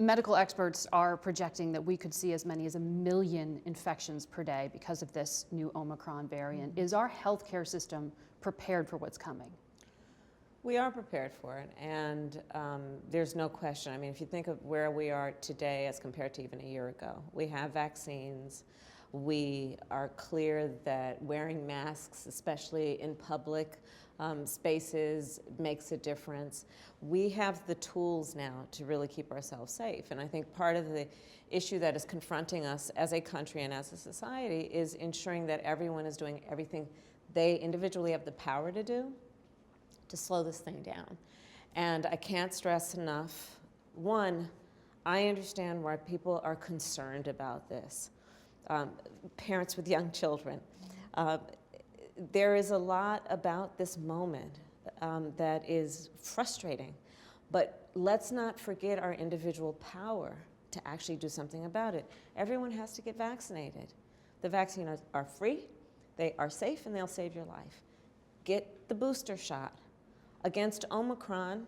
Medical experts are projecting that we could see as many as 1 million infections per day because of this new Omicron variant. Is our healthcare system prepared for what's coming? We are prepared for it, and there's no question. I mean, if you think of where we are today as compared to even a year ago, we have vaccines. We are clear that wearing masks, especially in public spaces, makes a difference. We have the tools now to really keep ourselves safe. And I think part of the issue that is confronting us as a country and as a society is ensuring that everyone is doing everything they individually have the power to do to slow this thing down. And I can't stress enough, one, I understand why people are concerned about this. Parents with young children. There is a lot about this moment that is frustrating, but let's not forget our individual power to actually do something about it. Everyone has to get vaccinated. The vaccines are free, they are safe, and they'll save your life. Get the booster shot. Against Omicron,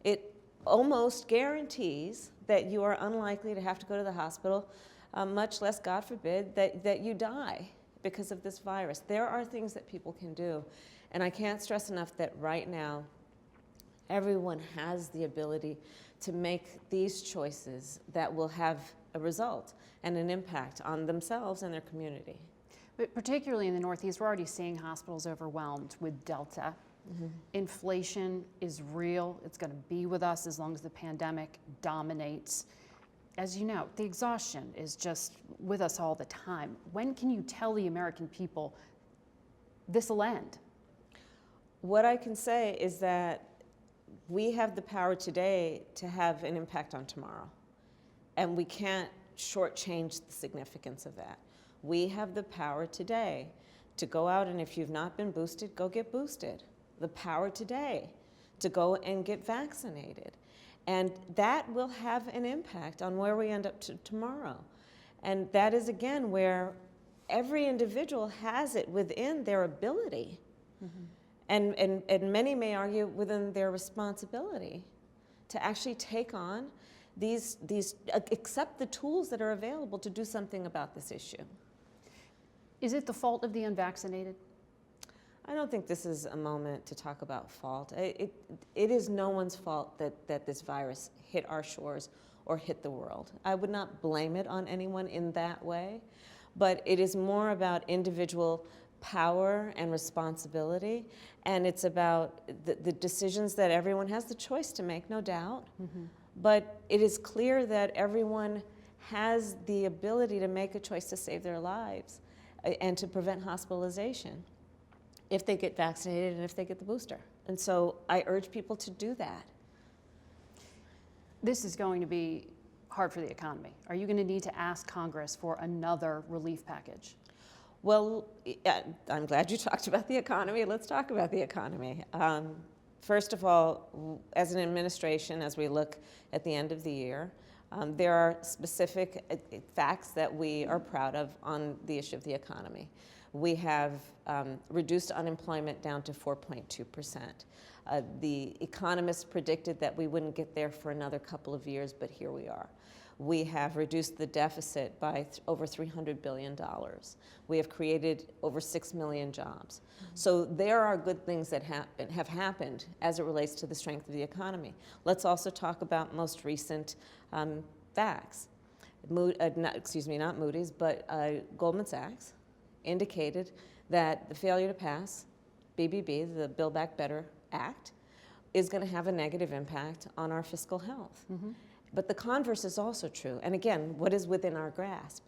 it almost guarantees that you are unlikely to have to go to the hospital, much less, God forbid, that you die because of this virus. There are things that people can do. And I can't stress enough that right now, everyone has the ability to make these choices that will have a result and an impact on themselves and their community. But particularly in the Northeast, we're already seeing hospitals overwhelmed with Delta. Mm-hmm. Inflation is real. It's going to be with us as long as the pandemic dominates. As you know, the exhaustion is just with us all the time. When can you tell the American people this will end? What I can say is that we have the power today to have an impact on tomorrow. And we can't shortchange the significance of that. We have the power today to go out, and if you've not been boosted, go get boosted. The power today to go and get vaccinated. And that will have an impact on where we end up tomorrow. And that is, again, where every individual has it within their ability. Mm-hmm. And many may argue within their responsibility to actually take on accept the tools that are available to do something about this issue. Is it the fault of the unvaccinated? I don't think this is a moment to talk about fault. It is no one's fault that this virus hit our shores or hit the world. I would not blame it on anyone in that way, but it is more about individual power and responsibility, and it's about the decisions that everyone has the choice to make, no doubt. Mm-hmm. But it is clear that everyone has the ability to make a choice to save their lives and to prevent hospitalization if they get vaccinated and if they get the booster. And so I urge people to do that. This is going to be hard for the economy. Are you going to need to ask Congress for another relief package? Well, I'm glad you talked about the economy. Let's talk about the economy. First of all, as an administration, as we look at the end of the year, there are specific facts that we are proud of on the issue of the economy. We have reduced unemployment down to 4.2%. The economists predicted that we wouldn't get there for another couple of years, but here we are. We have reduced the deficit by over $300 billion. We have created over 6 million jobs. So there are good things that have happened as it relates to the strength of the economy. Let's also talk about most recent facts. Not Moody's, but Goldman Sachs indicated that the failure to pass BBB, the Build Back Better Act, is going to have a negative impact on our fiscal health. Mm-hmm. But the converse is also true. And again, what is within our grasp?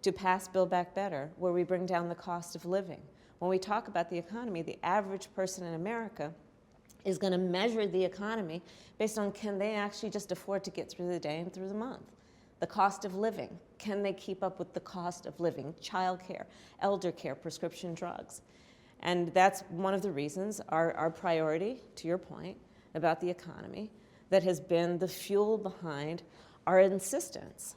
To pass Build Back Better, where we bring down the cost of living. When we talk about the economy, the average person in America is going to measure the economy based on can they actually just afford to get through the day and through the month. The cost of living, can they keep up with the cost of living, childcare, elder care, prescription drugs. And that's one of the reasons our priority, to your point, about the economy, that has been the fuel behind our insistence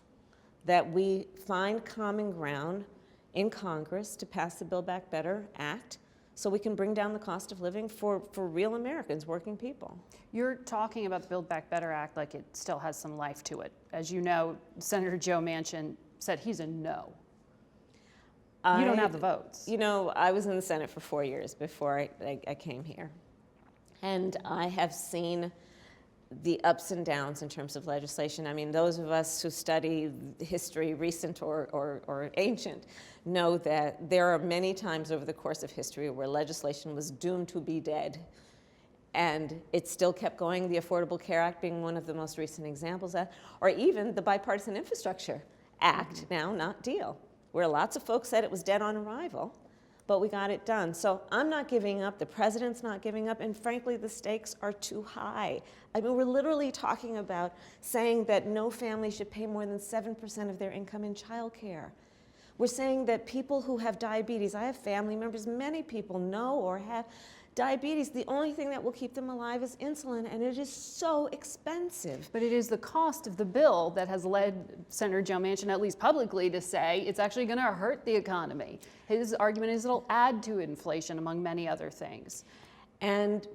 that we find common ground in Congress to pass the Build Back Better Act so we can bring down the cost of living for real Americans, working people. You're talking about the Build Back Better Act like it still has some life to it. As you know, Senator Joe Manchin said he's a no. You don't have the votes. You know, I was in the Senate for 4 years before I came here. And I have seen the ups and downs in terms of legislation. I mean, those of us who study history, recent or ancient, know that there are many times over the course of history where legislation was doomed to be dead. And it still kept going, the Affordable Care Act being one of the most recent examples of that, or even the Bipartisan Infrastructure Act, now not deal, where lots of folks said it was dead on arrival, but we got it done. So I'm not giving up, the president's not giving up, and frankly, the stakes are too high. I mean, we're literally talking about saying that no family should pay more than 7% of their income in childcare. We're saying that people who have diabetes, I have family members, many people know or have diabetes, the only thing that will keep them alive is insulin, and it is so expensive. But it is the cost of the bill that has led Senator Joe Manchin, at least publicly, to say it's actually going to hurt the economy. His argument is it'll add to inflation, among many other things. And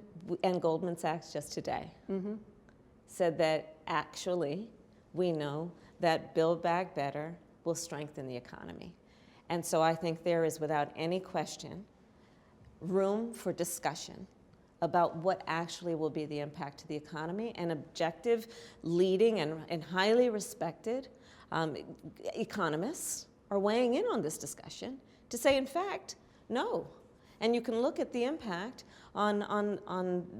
Goldman Sachs just today said that actually we know that Build Back Better will strengthen the economy. And so I think there is, without any question, room for discussion about what actually will be the impact to the economy, and objective, leading, and highly respected economists are weighing in on this discussion to say, in fact, no. And you can look at the impact on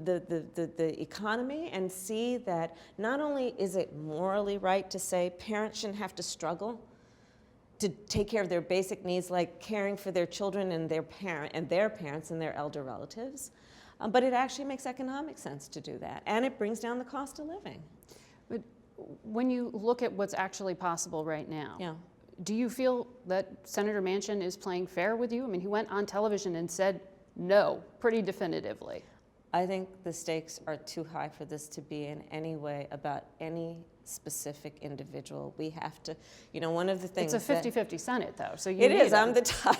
the economy and see that not only is it morally right to say parents shouldn't have to struggle to take care of their basic needs, like caring for their children and their parents and their elder relatives, but it actually makes economic sense to do that, and it brings down the cost of living. But when you look at what's actually possible right now, Yeah. do you feel that Senator Manchin is playing fair with you? I mean, he went on television and said no pretty definitively. I think the stakes are too high for this to be in any way about any specific individual. We have to, you know, one of the things it's a 50-50 Senate, though, so you it need is. I'm the tie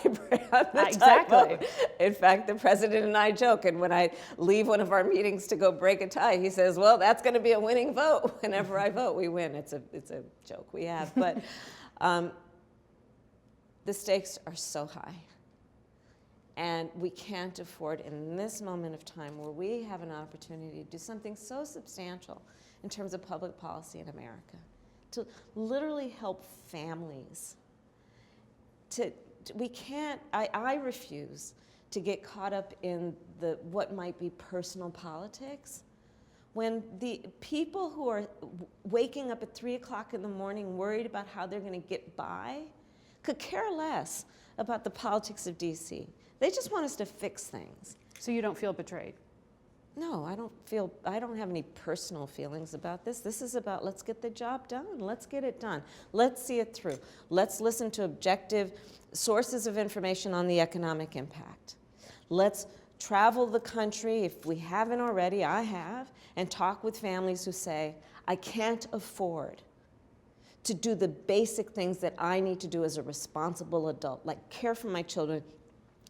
Exactly. vote. In fact, the president and I joke, and when I leave one of our meetings to go break a tie, he says, "Well, that's going to be a winning vote. Whenever I vote, we win." It's a joke we have, but the stakes are so high. And we can't afford, in this moment of time where we have an opportunity to do something so substantial in terms of public policy in America, to literally help families. I refuse to get caught up in what might be personal politics, when the people who are waking up at 3 o'clock in the morning worried about how they're going to get by could care less about the politics of DC. They just want us to fix things. So you don't feel betrayed? No, I don't have any personal feelings about this. This is about, let's get the job done. Let's get it done. Let's see it through. Let's listen to objective sources of information on the economic impact. Let's travel the country, if we haven't already, I have, and talk with families who say, I can't afford to do the basic things that I need to do as a responsible adult, like care for my children,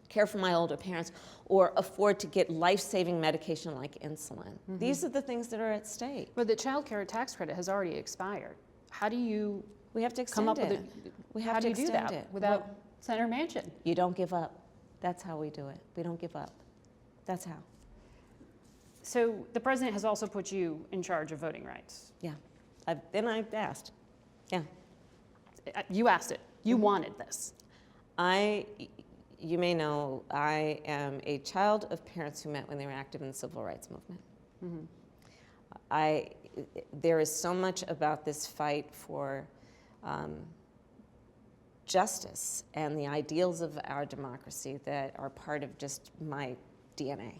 care for my older parents, or afford to get life-saving medication like insulin. These are the things that are at stake. But the child care tax credit has already expired. How do you We have to come extend up it. with it? We have How to do you do extend that it. without Well, Senator Manchin? you don't give up. That's how we do it. We don't give up. That's how. So the president has also put you in charge of voting rights. Yeah. Then I asked. Yeah. You asked it. You wanted this. You may know, I am a child of parents who met when they were active in the civil rights movement. There is so much about this fight for justice and the ideals of our democracy that are part of just my DNA.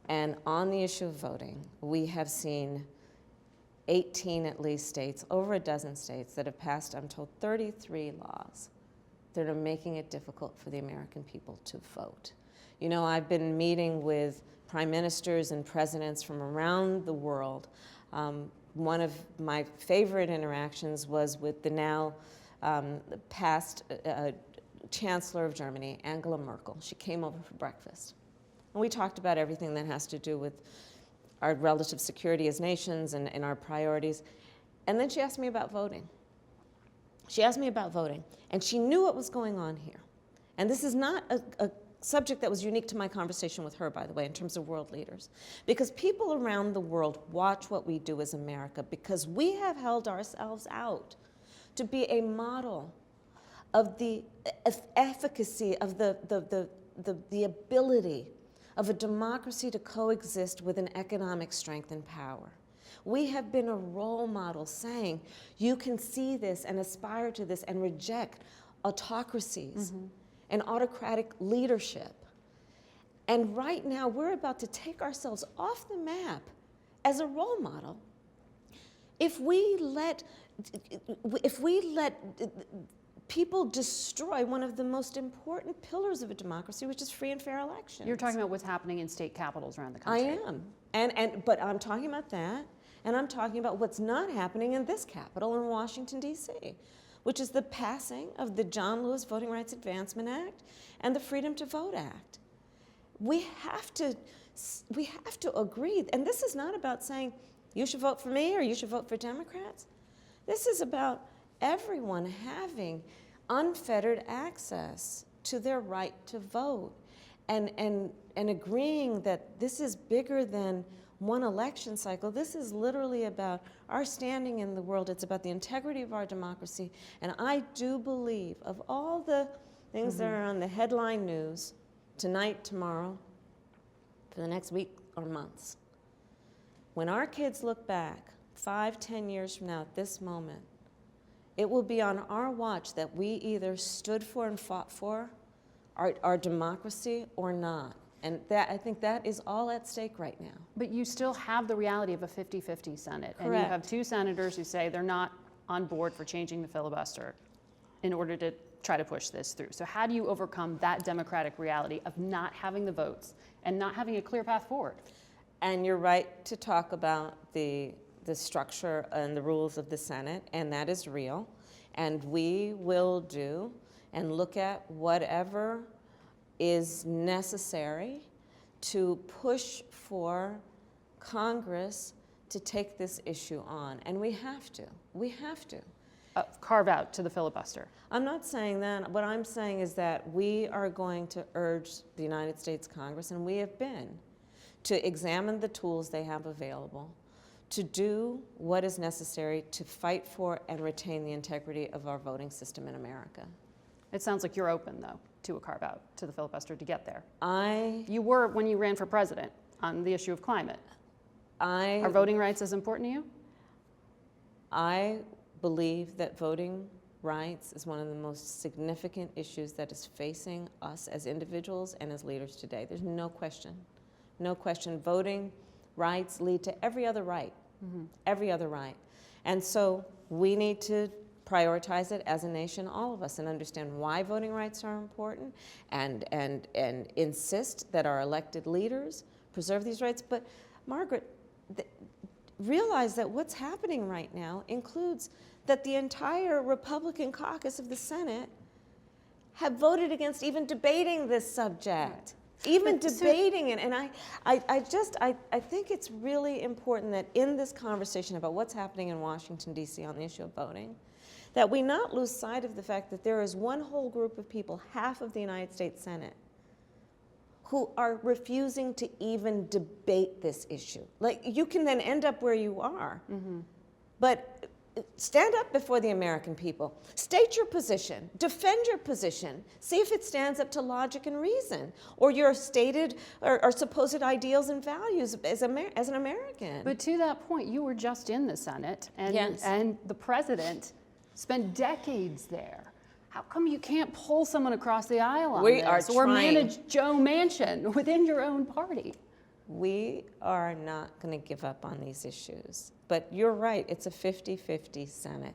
And on the issue of voting, we have seen 18 at least states, over a dozen states, that have passed, I'm told, 33 laws that are making it difficult for the American people to vote. You know, I've been meeting with prime ministers and presidents from around the world. One of my favorite interactions was with the now past Chancellor of Germany, Angela Merkel. She came over for breakfast. And we talked about everything that has to do with our relative security as nations and our priorities. And then she asked me about voting. She asked me about voting, and she knew what was going on here. And this is not a subject that was unique to my conversation with her, by the way, in terms of world leaders. Because people around the world watch what we do as America, because we have held ourselves out to be a model of the efficacy of the ability of a democracy to coexist with an economic strength and power. We have been a role model saying you can see this and aspire to this and reject autocracies and autocratic leadership. And right now we're about to take ourselves off the map as a role model if we let people destroy one of the most important pillars of a democracy, which is free and fair elections. You're talking about what's happening in state capitals around the country. I am. But I'm talking about that, and I'm talking about what's not happening in this capital in Washington, D.C., which is the passing of the John Lewis Voting Rights Advancement Act and the Freedom to Vote Act. We have to agree, and this is not about saying you should vote for me or you should vote for Democrats. This is about everyone having unfettered access to their right to vote and agreeing that this is bigger than one election cycle. This is literally about our standing in the world. It's about the integrity of our democracy. And I do believe, of all the things that are on the headline news tonight, tomorrow, for the next week or months, when our kids look back 5-10 years from now at this moment, it will be on our watch that we either stood for and fought for our democracy or not. And I think that is all at stake right now. But you still have the reality of a 50-50 Senate. Correct. And you have two senators who say they're not on board for changing the filibuster in order to try to push this through. So how do you overcome that democratic reality of not having the votes and not having a clear path forward? And you're right to talk about the structure and the rules of the Senate, and that is real. And we will do and look at whatever is necessary to push for Congress to take this issue on. And we have to. We have to. Carve out to the filibuster. I'm not saying that. What I'm saying is that we are going to urge the United States Congress, and we have been, to examine the tools they have available, to do what is necessary to fight for and retain the integrity of our voting system in America. It sounds like you're open, though, to a carve out to the filibuster to get there. You were when you ran for president on the issue of climate. Are voting rights as important to you? I believe that voting rights is one of the most significant issues that is facing us as individuals and as leaders today. There's no question. No question. Voting rights lead to every other right. Every other right. And so we need to prioritize it as a nation, all of us, and understand why voting rights are important and insist that our elected leaders preserve these rights. But Margaret, realize that what's happening right now includes that the entire Republican caucus of the Senate have voted against even debating this subject. Even debating it. And I think it's really important that in this conversation about what's happening in Washington, D.C. on the issue of voting, that we not lose sight of the fact that there is one whole group of people, half of the United States Senate, who are refusing to even debate this issue. Like, you can then end up where you are. But stand up before the American people. State your position. Defend your position. See if it stands up to logic and reason, or your stated or supposed ideals and values as an American. But to that point, you were just in the Senate, and, Yes. and the president spent decades there. How come you can't pull someone across the aisle on this, or manage Joe Manchin within your own party? We are not going to give up on these issues. But you're right, it's a 50-50 Senate.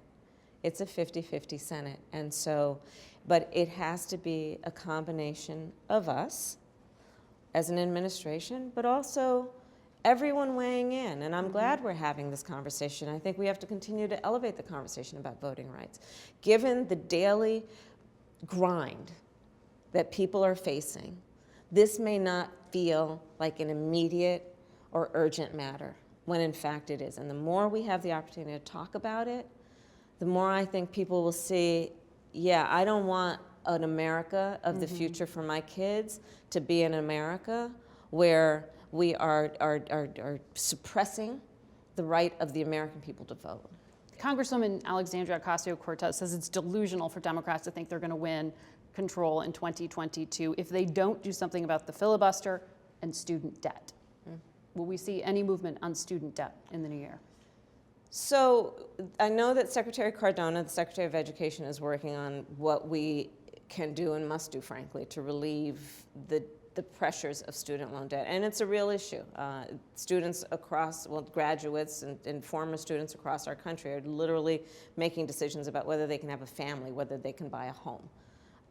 It's a 50-50 Senate. And so, but it has to be a combination of us as an administration, but also everyone weighing in. And I'm glad we're having this conversation. I think we have to continue to elevate the conversation about voting rights. Given the daily grind that people are facing, this may not feel like an immediate or urgent matter, when in fact it is. And the more we have the opportunity to talk about it, the more I think people will see, yeah, I don't want an America of the future for my kids to be an America where we are suppressing the right of the American people to vote. Congresswoman Alexandria Ocasio-Cortez says it's delusional for Democrats to think they're going to win control in 2022 if they don't do something about the filibuster and student debt. Will we see any movement on student debt in the new year? So I know that Secretary Cardona, the Secretary of Education, is working on what we can do and must do, frankly, to relieve the pressures of student loan debt. And it's a real issue. Students across, well, graduates and former students across our country are literally making decisions about whether they can have a family, whether they can buy a home.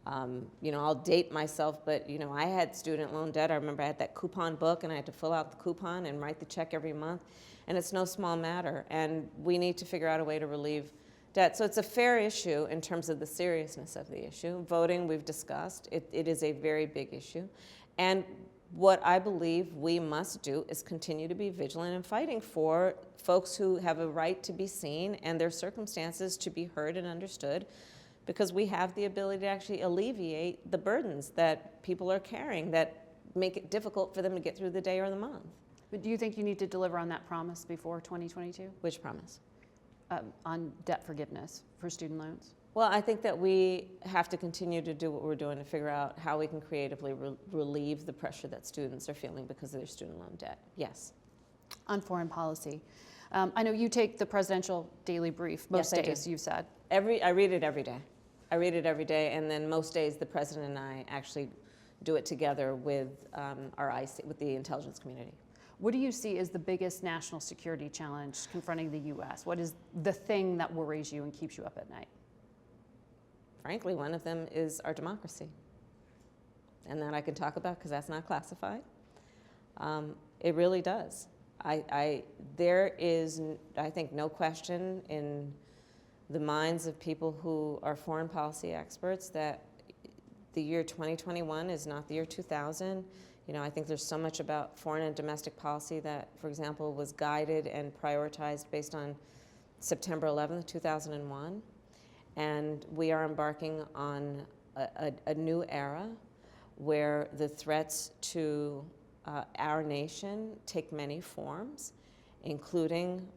I'll date myself, but, I had student loan debt. I remember I had that coupon book, and I had to fill out the coupon and write the check every month. And it's no small matter. And we need to figure out a way to relieve debt. So it's a fair issue in terms of the seriousness of the issue. Voting, we've discussed. It is a very big issue. And what I believe we must do is continue to be vigilant in fighting for folks who have a right to be seen and their circumstances to be heard and understood, because we have the ability to actually alleviate the burdens that people are carrying that make it difficult for them to get through the day or the month. But do you think you need to deliver on that promise before 2022? Which promise? On debt forgiveness for student loans? Well, I think that we have to continue to do what we're doing to figure out how we can creatively relieve the pressure that students are feeling because of their student loan debt. Yes. On foreign policy, I know you take the presidential daily brief most days, you've said. I read it every day. I read it every day, and then most days the president and I actually do it together with our IC, with the intelligence community. What do you see as the biggest national security challenge confronting the U.S.? What is the thing that worries you and keeps you up at night? Frankly, one of them is our democracy. And that I can talk about because that's not classified. It really does. There is, I think, no question in the minds of people who are foreign policy experts that the year 2021 is not the year 2000. I think there's so much about foreign and domestic policy that, for example, was guided and prioritized based on September 11th, 2001. And we are embarking on a new era where the threats to our nation take many forms, including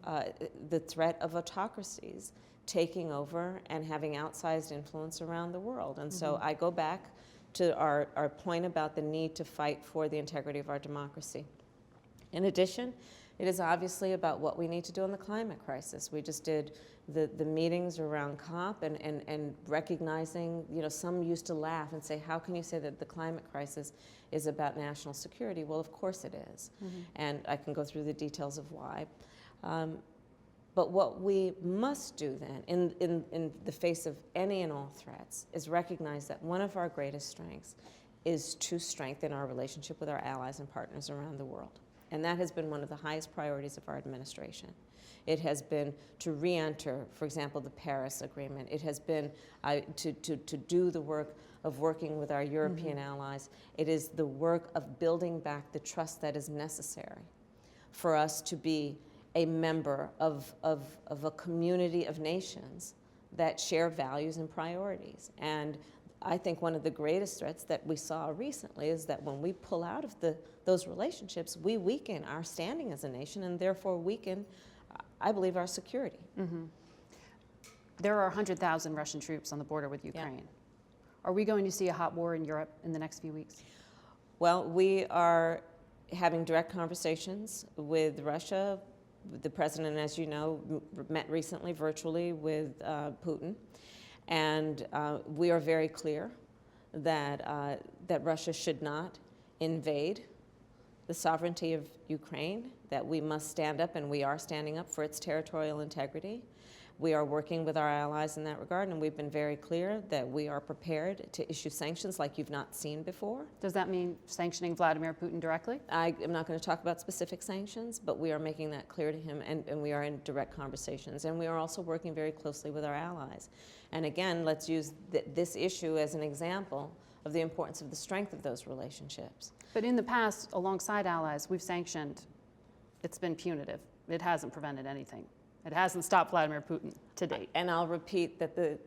the threat of autocracies taking over and having outsized influence around the world. And so I go back to our point about the need to fight for the integrity of our democracy. In addition, it is obviously about what we need to do on the climate crisis. We just did the meetings around COP and recognizing, some used to laugh and say, how can you say that the climate crisis is about national security? Well, of course it is. And I can go through the details of why. But what we must do then, in the face of any and all threats, is recognize that one of our greatest strengths is to strengthen our relationship with our allies and partners around the world. And that has been one of the highest priorities of our administration. It has been to re-enter, for example, the Paris Agreement. It has been to do the work of working with our European allies. It is the work of building back the trust that is necessary for us to be a member of a community of nations that share values and priorities. And I think one of the greatest threats that we saw recently is that when we pull out of those relationships, we weaken our standing as a nation and therefore weaken, I believe, our security. There are 100,000 Russian troops on the border with Ukraine. Yeah. Are we going to see a hot war in Europe in the next few weeks? Well, we are having direct conversations with Russia. The president, as you know, met recently virtually with Putin. And we are very clear that Russia should not invade the sovereignty of Ukraine, that we must stand up, and we are standing up for its territorial integrity. We are working with our allies in that regard, and we've been very clear that we are prepared to issue sanctions like you've not seen before. Does that mean sanctioning Vladimir Putin directly? I am not going to talk about specific sanctions, but we are making that clear to him, and we are in direct conversations. And we are also working very closely with our allies. And again, let's use this issue as an example of the importance of the strength of those relationships. But in the past, alongside allies, we've sanctioned. It's been punitive. It hasn't prevented anything. It hasn't stopped Vladimir Putin to date. And I'll repeat that the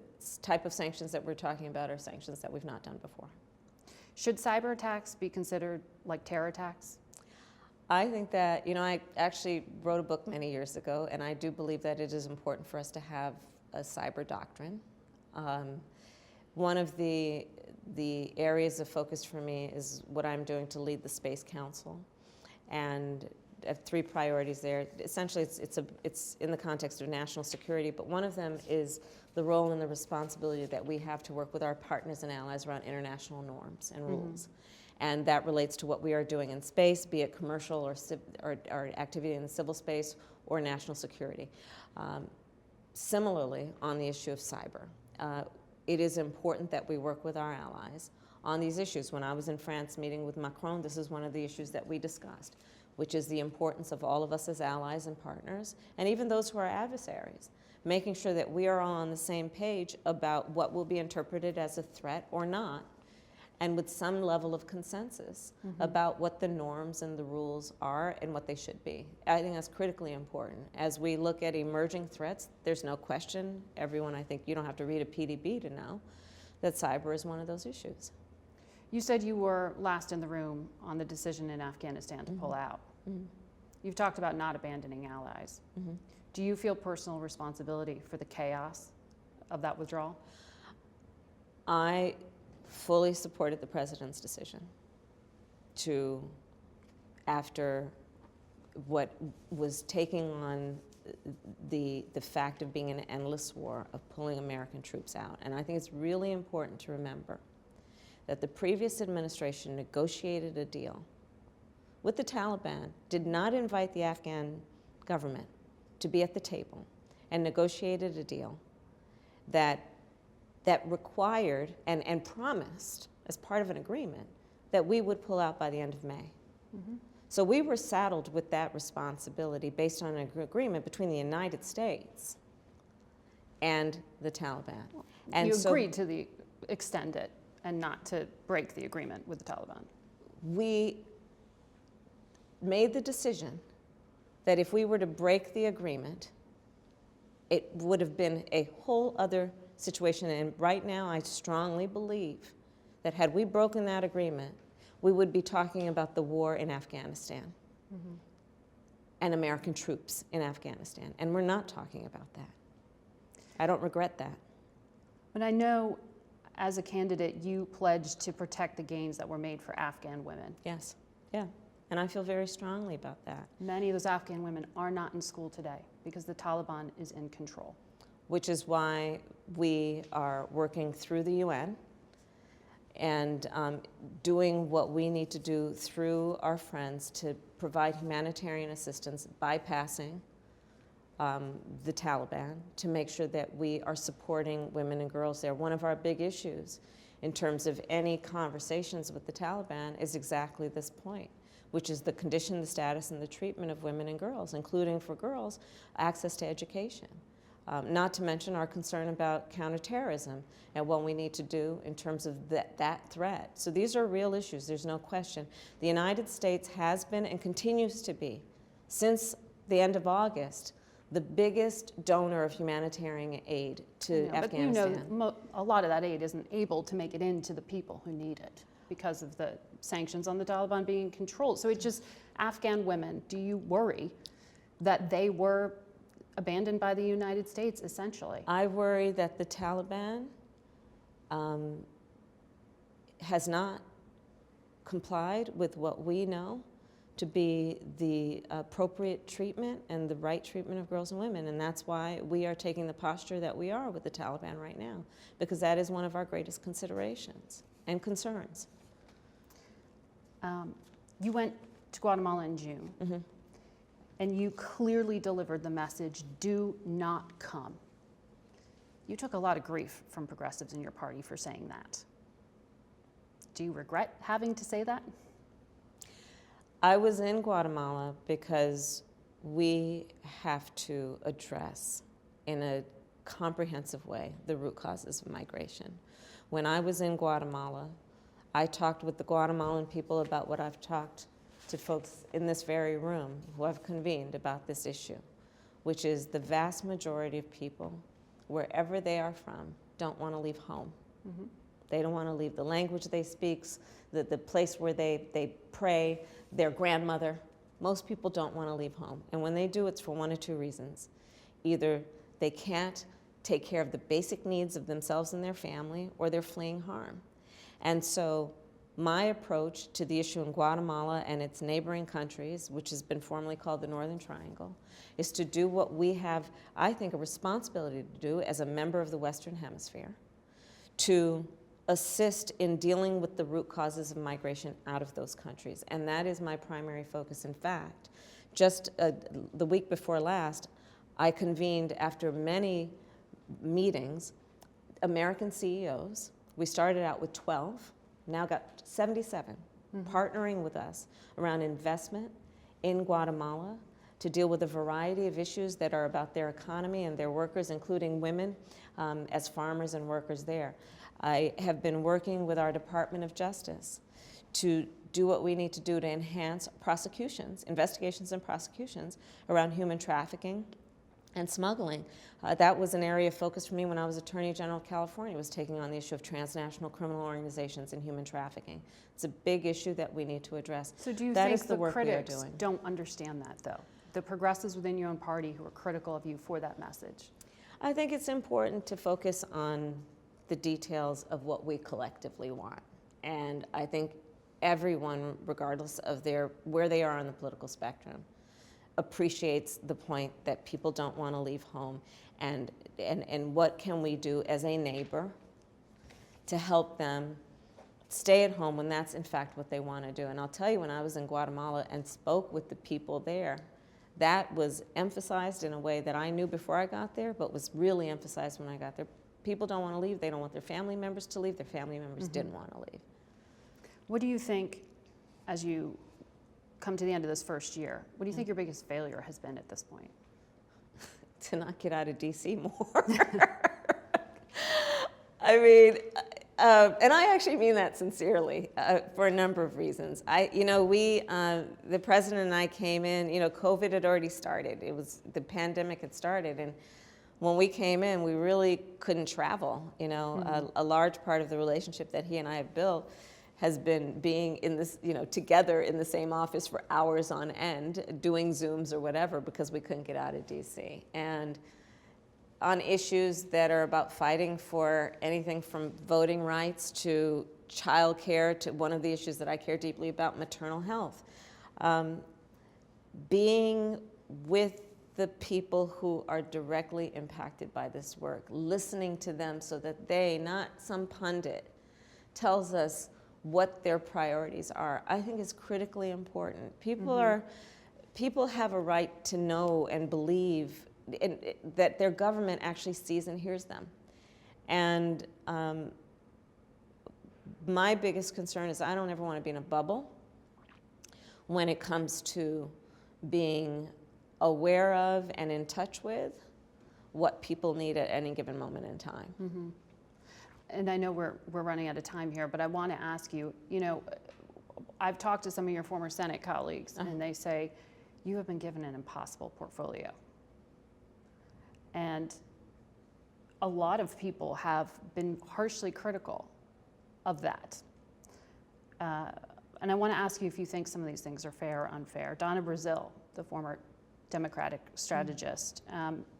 type of sanctions that we're talking about are sanctions that we've not done before. Should cyber attacks be considered like terror attacks? I think that, I actually wrote a book many years ago, and I do believe that it is important for us to have a cyber doctrine. One of the areas of focus for me is what I'm doing to lead the Space Council. And I have 3 priorities there. Essentially, it's in the context of national security, but one of them is the role and the responsibility that we have to work with our partners and allies around international norms and rules. And that relates to what we are doing in space, be it commercial or activity in the civil space or national security. Similarly, on the issue of cyber, it is important that we work with our allies on these issues. When I was in France meeting with Macron, this is one of the issues that we discussed, which is the importance of all of us as allies and partners, and even those who are adversaries, making sure that we are all on the same page about what will be interpreted as a threat or not, and with some level of consensus about what the norms and the rules are and what they should be. I think that's critically important. As we look at emerging threats, there's no question, everyone, I think you don't have to read a PDB to know that cyber is one of those issues. You said you were last in the room on the decision in Afghanistan to pull out. You've talked about not abandoning allies. Do you feel personal responsibility for the chaos of that withdrawal? I fully supported the president's decision to, after what was taking on the fact of being an endless war, of pulling American troops out. And I think it's really important to remember that the previous administration negotiated a deal with the Taliban, did not invite the Afghan government to be at the table, and negotiated a deal that required and promised, as part of an agreement, that we would pull out by the end of May. So we were saddled with that responsibility based on an agreement between the United States and the Taliban. And you so agreed to extend it and not to break the agreement with the Taliban. we made the decision that if we were to break the agreement, it would have been a whole other situation. And right now, I strongly believe that had we broken that agreement, we would be talking about the war in Afghanistan and American troops in Afghanistan. And we're not talking about that. I don't regret that. But I know, as a candidate, you pledged to protect the gains that were made for Afghan women. Yes, yeah. And I feel very strongly about that. Many of those Afghan women are not in school today because the Taliban is in control. Which is why we are working through the UN and doing what we need to do through our friends to provide humanitarian assistance, bypassing the Taliban, to make sure that we are supporting women and girls there. One of our big issues in terms of any conversations with the Taliban is exactly this point, which is the condition, the status, and the treatment of women and girls, including for girls, access to education. Not to mention our concern about counterterrorism and what we need to do in terms of that threat. So these are real issues, there's no question. The United States has been and continues to be, since the end of August, the biggest donor of humanitarian aid to Afghanistan. But you know, a lot of that aid isn't able to make it into the people who need it because of the sanctions on the Taliban being controlled. So it's just Afghan women, do you worry that they were abandoned by the United States, essentially? I worry that the Taliban has not complied with what we know to be the appropriate treatment and the right treatment of girls and women. And that's why we are taking the posture that we are with the Taliban right now, because that is one of our greatest considerations and concerns. You went to Guatemala in June, and you clearly delivered the message, do not come. You took a lot of grief from progressives in your party for saying that. Do you regret having to say that? I was in Guatemala because we have to address in a comprehensive way the root causes of migration. When I was in Guatemala, I talked with the Guatemalan people about what I've talked to folks in this very room who I've convened about this issue, which is the vast majority of people, wherever they are from, don't want to leave home. Mm-hmm. They don't want to leave the language they speak, the place where they pray, their grandmother. Most people don't want to leave home. And when they do, it's for one of two reasons. Either they can't take care of the basic needs of themselves and their family, or they're fleeing harm. And so my approach to the issue in Guatemala and its neighboring countries, which has been formerly called the Northern Triangle, is to do what we have, I think, a responsibility to do as a member of the Western Hemisphere, to assist in dealing with the root causes of migration out of those countries. And that is my primary focus. In fact, just the week before last, I convened, after many meetings, American CEOs. We started out with 12, now got 77, partnering with us around investment in Guatemala to deal with a variety of issues that are about their economy and their workers, including women as farmers and workers there. I have been working with our Department of Justice to do what we need to do to enhance prosecutions, investigations and prosecutions around human trafficking and smuggling. That was an area of focus for me when I was Attorney General of California, was taking on the issue of transnational criminal organizations and human trafficking. It's a big issue that we need to address. So do you that think is the work we are critics doing. don't understand that, though? The progressives within your own party who are critical of you for that message? I think it's important to focus on the details of what we collectively want. And I think everyone, regardless of where they are on the political spectrum, appreciates the point that people don't want to leave home, and what can we do as a neighbor to help them stay at home when that's in fact what they want to do. And I'll tell you, when I was in Guatemala and spoke with the people there, that was emphasized in a way that I knew before I got there, but was really emphasized when I got there. People don't want to leave. They don't want their family members to leave. Their family members didn't want to leave. What do you think, as you come to the end of this first year, what do you think your biggest failure has been at this point? To not get out of DC more. I mean, and I actually mean that sincerely for a number of reasons. The president and I came in, COVID had already started. The pandemic had started, and when we came in, we really couldn't travel. A large part of the relationship that he and I have built has been being in this, together in the same office for hours on end, doing Zooms or whatever, because we couldn't get out of DC. And on issues that are about fighting for anything from voting rights to childcare to one of the issues that I care deeply about, maternal health. Being with the people who are directly impacted by this work, listening to them so that they, not some pundit, tells us what their priorities are, I think is critically important. People have a right to know and believe that their government actually sees and hears them. And my biggest concern is I don't ever want to be in a bubble when it comes to being aware of and in touch with what people need at any given moment in time. Mm-hmm. And I know we're running out of time here, but I want to ask you, I've talked to some of your former Senate colleagues, and they say, you have been given an impossible portfolio. And a lot of people have been harshly critical of that. And I want to ask you if you think some of these things are fair or unfair. Donna Brazile, the former Democratic strategist,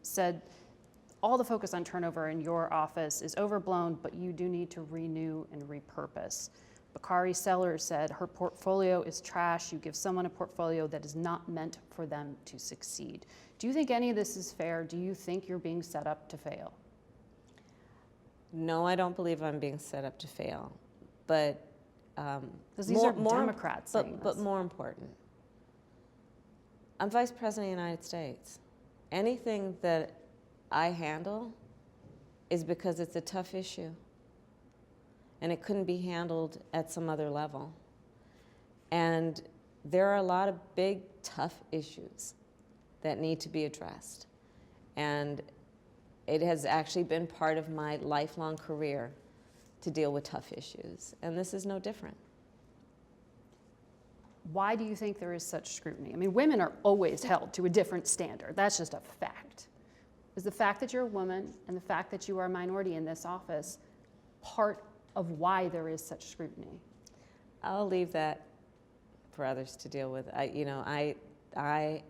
said, all the focus on turnover in your office is overblown, but you do need to renew and repurpose. Bakari Sellers said, her portfolio is trash. You give someone a portfolio that is not meant for them to succeed. Do you think any of this is fair? Do you think you're being set up to fail? No, I don't believe I'm being set up to fail. But because these are Democrats saying this. But more important, I'm Vice President of the United States. Anything that I handle is because it's a tough issue, and it couldn't be handled at some other level. And there are a lot of big, tough issues that need to be addressed. And it has actually been part of my lifelong career to deal with tough issues, and this is no different. Why do you think there is such scrutiny? I mean, women are always held to a different standard. That's just a fact. Is the fact that you're a woman and the fact that you are a minority in this office part of why there is such scrutiny? I'll leave that for others to deal with. I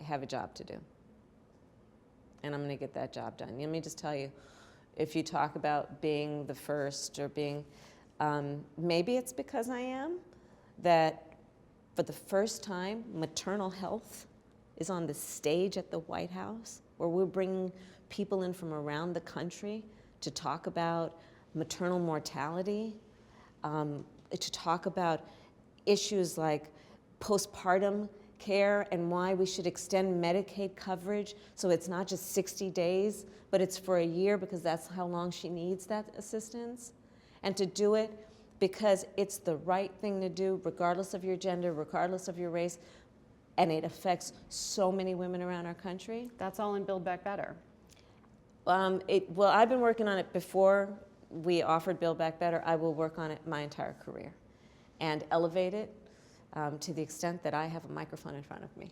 have a job to do, and I'm going to get that job done. Let me just tell you, if you talk about being the first or being, maybe it's because I am, that for the first time, maternal health is on the stage at the White House, where we're bringing people in from around the country to talk about maternal mortality, to talk about issues like postpartum care and why we should extend Medicaid coverage so it's not just 60 days, but it's for a year because that's how long she needs that assistance. And to do it because it's the right thing to do, regardless of your gender, regardless of your race, and it affects so many women around our country. That's all in Build Back Better. Well, I've been working on it before we offered Build Back Better. I will work on it my entire career and elevate it to the extent that I have a microphone in front of me.